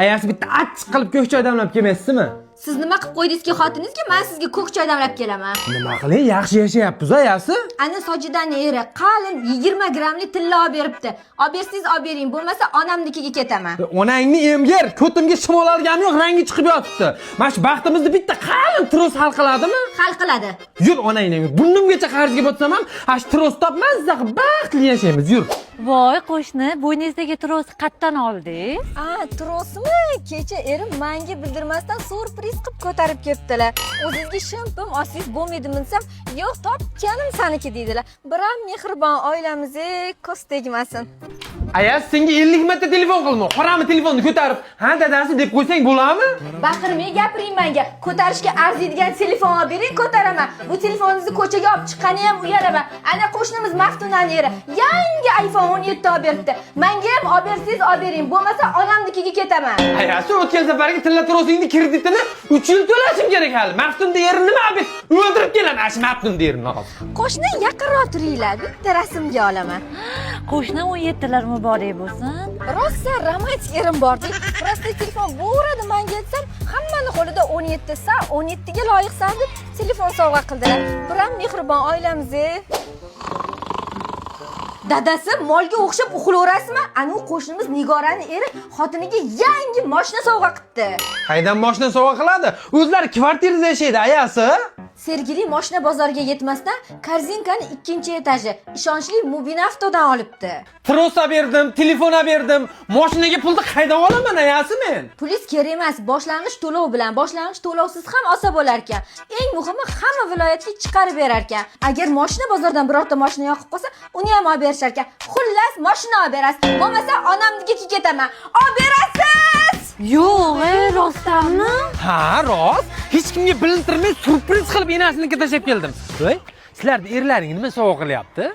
Ayasi bitta achchiq qilib ko'k choy damlab kelmaysizmi? Siz nima qilib qo'ydingizki xotiningizga men sizga ko'k choy damlab kelaman? Nima qilay, yaxshi yashayapmiz ayasi. Ana Sojidaning eri qalin 20 grammli tilla olib beribdi. Olib bersangiz olib bering, bo'lmasa onamnikiga ketaman. Onangni emgir, ko'timga shimol olganim yo'q, rangi chiqib yotibdi. Mana shu baxtimizni bitta qalin tros hal qiladimi? Hal qiladi. Yur onangni, burnimgacha qarzga botsam ham, ash tros topmazsa baxtli yashaymiz, yur. Voy qo'shni, bo'yningizdagi trosni qayerdan oldingiz? Trosmi? Kecha erim menga bildirmasdan surpriz qilib ko'tarib kelibdilar. O'zingizga shimpim olsangiz bo'lmaydimi desam, yo'q, topganim saniki deydilar. Biram mehribon oilamiz, ko'z tegmasin. Ayas senga 50 marta telefon qilma. Qorami telefonni ko'tarib, "Ha dadasi" deb qo'ysang bo'ladimi? Baqirmay gapiring menga. Ko'tarishga arziydigan telefon olib bering, ko'taraman. Bu telefoningizni ko'chaga olib chiqqani ham uyalaman. Ana qo'shnimiz Maftunaning eri yangi iPhone 17 olib beribdi. Menga ham olib bersangiz olib bering, bo'lmasa onamnikiga ketaman. Ayasi o'tgan safargi tilla trosingni kreditini 3 yil to'lashim kerak hali. Maftunda yerini nima olib o'ldirib kelaman, ash Maftunda yerini hozir. Qo'shni yaqinroq turinglar, bitta rasmga olaman. Qo'shni 17lar muborak bo'lsin. Rosa romantik erim bordi. Prosta telefon bo'radi menga aytsam, hammani qo'lida 17 sa, 17 ga loyiqsan deb telefon sovg'a qildilar. Biram mehribon oilamiz. Dadasi molga o'xshab uxlaverasizmi? Anu qo'shnimiz Nigoraning eri xotiniga yangi mashina sovg'a qildi. Qaydan mashina sovg'a qiladi? O'zlari kvartirada yashaydi ayasi. Sergili mashina bozoriga yetmasdan korzinkaning 2-etaji ishonchli Mubinavtodan olibdi. Trosa berdim, telefon berdim. Mashinaga pulni qaydan olaman ayasi men? Pulis kerak emas, boshlang'ich to'lov bilan, boshlang'ich to'lovsiz ham olsa bo'lar ekan. Eng muhimi hamma viloyatga chiqarib berar ekan. Agar mashina bozordan birorta mashina yoqib qolsa, uni ham olib berishar ekan. Xullas, mashina olib berasiz. Bo'lmasa onamnikiga ketaman. Olib berasiz! Yo'q, rostdanmi? Ha, rost. Hech kimga bilintirmay surpriz qilib enasinikiga tashlab keldim. Voy, sizlarning erlaring nima sovg'a qilyapti?